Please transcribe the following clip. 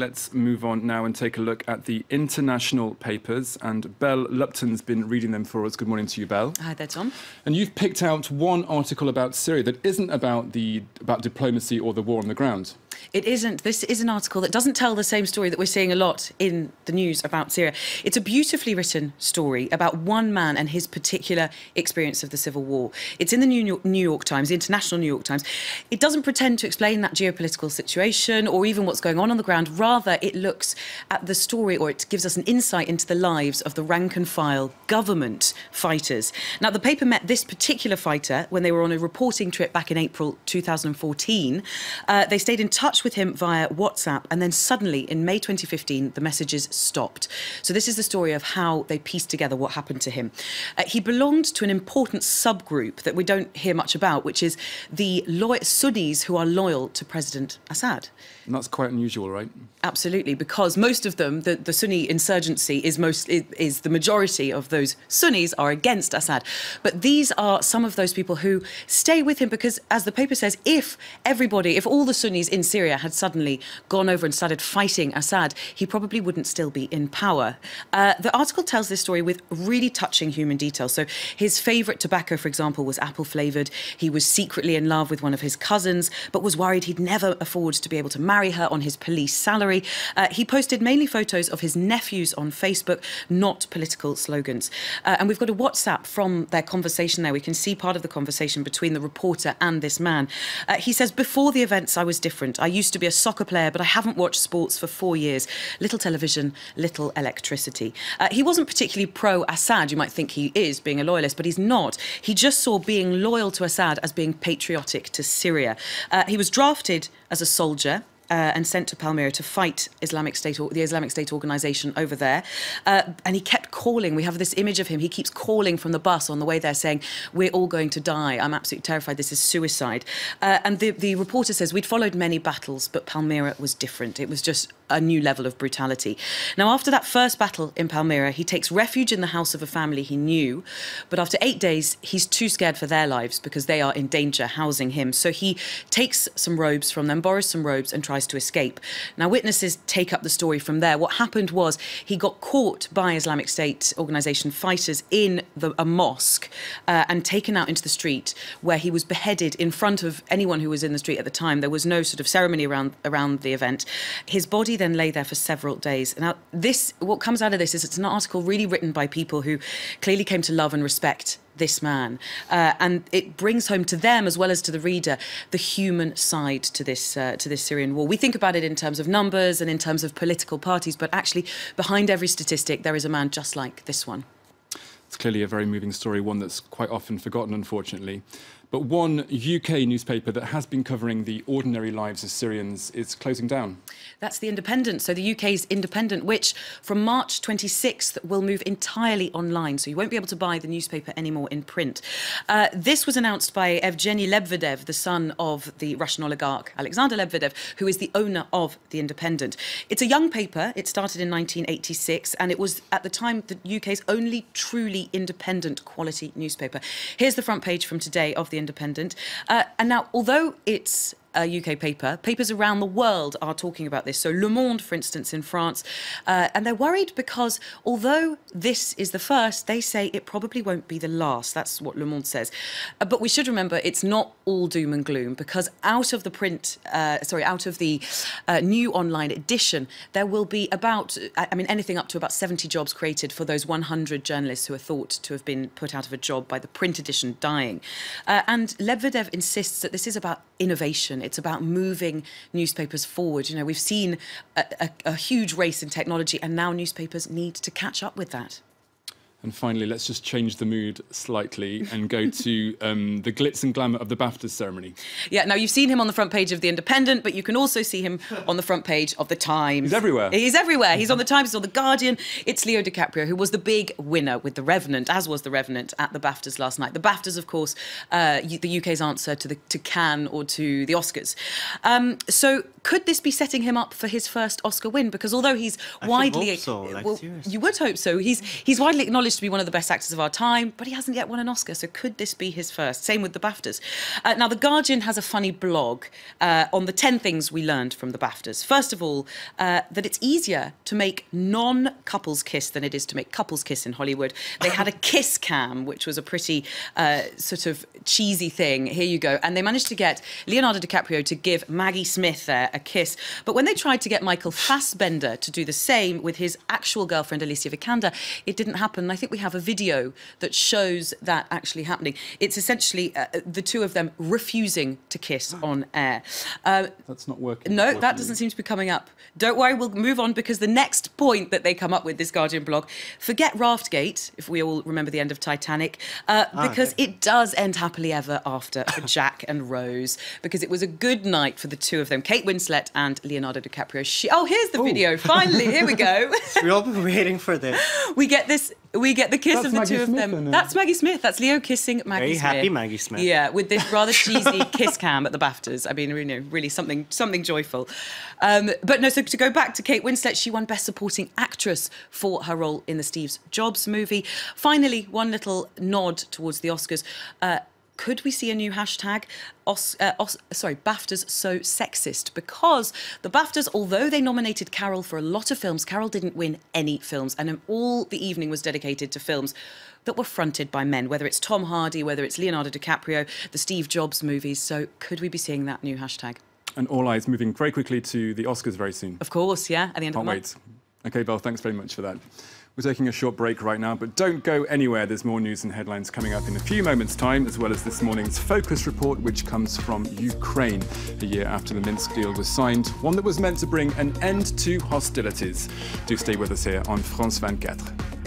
Let's move on now and take a look at the international papers. And Belle Lupton's been reading them for us. Good morning to you, Belle. Hi there, Tom. And you've picked out one article about Syria that isn't about diplomacy or the war on the ground. It isn't. This is an article that doesn't tell the same story that we're seeing a lot in the news about Syria. It's a beautifully written story about one man and his particular experience of the civil war. It's in the New York Times, the International New York Times. It doesn't pretend to explain that geopolitical situation or even what's going on the ground. Rather, it looks at the story, or it gives us an insight into the lives of the rank-and-file government fighters. Now, the paper met this particular fighter when they were on a reporting trip back in April 2014. They stayed in touch with him via WhatsApp, and then suddenly in May 2015 the messages stopped. So this is the story of how they pieced together what happened to him. He belonged to an important subgroup that we don't hear much about, which is the Sunnis who are loyal to President Assad. And that's quite unusual, right? Absolutely, because most of them, the Sunni insurgency is the majority of those Sunnis are against Assad. But these are some of those people who stay with him because, as the paper says, if all the Sunnis in Syria had suddenly gone over and started fighting Assad, he probably wouldn't still be in power. The article tells this story with really touching human details. So his favourite tobacco, for example, was apple-flavoured. He was secretly in love with one of his cousins, but was worried he'd never afford to be able to marry her on his police salary. He posted mainly photos of his nephews on Facebook, not political slogans. And we've got a WhatsApp from their conversation there. We can see part of the conversation between the reporter and this man. He says, "Before the events, I was different. I used to be a soccer player, but I haven't watched sports for 4 years. Little television, little electricity." He wasn't particularly pro-Assad. You might think he is, being a loyalist, but he's not. He just saw being loyal to Assad as being patriotic to Syria. He was drafted as a soldier and sent to Palmyra to fight the Islamic State organisation over there. And he kept calling. We have this image of him. He keeps calling from the bus on the way there saying, "We're all going to die. I'm absolutely terrified. This is suicide." And the reporter says, "We'd followed many battles, but Palmyra was different. It was just a new level of brutality." Now, after that first battle in Palmyra, he takes refuge in the house of a family he knew. But after 8 days, he's too scared for their lives because they are in danger housing him. So he takes some robes from them, borrows some robes, and tries to escape. Now, witnesses take up the story from there. What happened was he got caught by Islamic State organisation fighters in a mosque and taken out into the street, where he was beheaded in front of anyone who was in the street at the time. There was no sort of ceremony around the event. His body then lay there for several days. Now, what comes out of this is it's an article really written by people who clearly came to love and respect this man, and it brings home to them, as well as to the reader, the human side to this Syrian war. We think about it in terms of numbers and in terms of political parties, but actually behind every statistic there is a man just like this one. It's clearly a very moving story, one that's quite often forgotten, unfortunately. But one UK newspaper that has been covering the ordinary lives of Syrians is closing down. That's The Independent. So the UK's Independent, which from March 26th will move entirely online. So you won't be able to buy the newspaper anymore in print. This was announced by Evgeny Lebedeva, the son of the Russian oligarch Alexander Lebedeva, who is the owner of The Independent. It's a young paper. It started in 1986, and it was at the time the UK's only truly independent quality newspaper. Here's the front page from today of The Independent. And now, although it's a UK paper, papers around the world are talking about this. So Le Monde, for instance, in France, and they're worried because although this is the first, they say it probably won't be the last. That's what Le Monde says. But we should remember it's not all doom and gloom, because out of the new online edition, there will be anything up to about 70 jobs created for those 100 journalists who are thought to have been put out of a job by the print edition dying. And Lebedev insists that this is about innovation. It's about moving newspapers forward. You know, we've seen a huge race in technology, and now newspapers need to catch up with that. And finally, let's just change the mood slightly and go to the glitz and glamour of the BAFTA ceremony. Yeah, now you've seen him on the front page of The Independent, but you can also see him on the front page of The Times. He's everywhere. He's everywhere. He's on The Times, he's on The Guardian. It's Leo DiCaprio, who was the big winner with The Revenant, as was The Revenant at the BAFTAs last night. The BAFTAs, of course, the UK's answer to Cannes or to the Oscars. So could this be setting him up for his first Oscar win? Because although he's widely... I hope so, well, you would hope so. He's widely acknowledged acknowledged to be one of the best actors of our time, but he hasn't yet won an Oscar, so could this be his first? Same with the BAFTAs. Now, The Guardian has a funny blog on the 10 things we learned from the BAFTAs. First of all, that it's easier to make non-couples kiss than it is to make couples kiss in Hollywood. They had a kiss cam, which was a pretty sort of cheesy thing. Here you go. And they managed to get Leonardo DiCaprio to give Maggie Smith a kiss. But when they tried to get Michael Fassbender to do the same with his actual girlfriend, Alicia Vikander, it didn't happen. And I think we have a video that shows that actually happening. It's essentially the two of them refusing to kiss on air. That's not working. No, that doesn't seem to be coming up. Don't worry, we'll move on, because the next point that they come up with, this Guardian blog, forget Raftgate, if we all remember the end of Titanic, because it does end happily ever after for Jack and Rose, because it was a good night for the two of them, Kate Winslet and Leonardo DiCaprio. Oh, here's the video. Finally, here we go. We've all been waiting for this. We get the kiss That's of the Maggie two Smith, of them. That's Maggie Smith. That's Leo kissing Maggie Smith. Very happy Maggie Smith. Yeah, with this rather cheesy kiss cam at the BAFTAs. I mean, you know, really something joyful. But no, so to go back to Kate Winslet, she won Best Supporting Actress for her role in the Steve Jobs movie. Finally, one little nod towards the Oscars. Could we see a new hashtag? BAFTAs so sexist, because the BAFTAs, although they nominated Carol for a lot of films, Carol didn't win any films, and all the evening was dedicated to films that were fronted by men, whether it's Tom Hardy, whether it's Leonardo DiCaprio, the Steve Jobs movies. So could we be seeing that new hashtag? And all eyes moving very quickly to the Oscars very soon. Of course, yeah, at the end of the month. Can't wait. OK, Belle, thanks very much for that. We're taking a short break right now, but don't go anywhere. There's more news and headlines coming up in a few moments' time, as well as this morning's Focus report, which comes from Ukraine, a year after the Minsk deal was signed, one that was meant to bring an end to hostilities. Do stay with us here on France 24.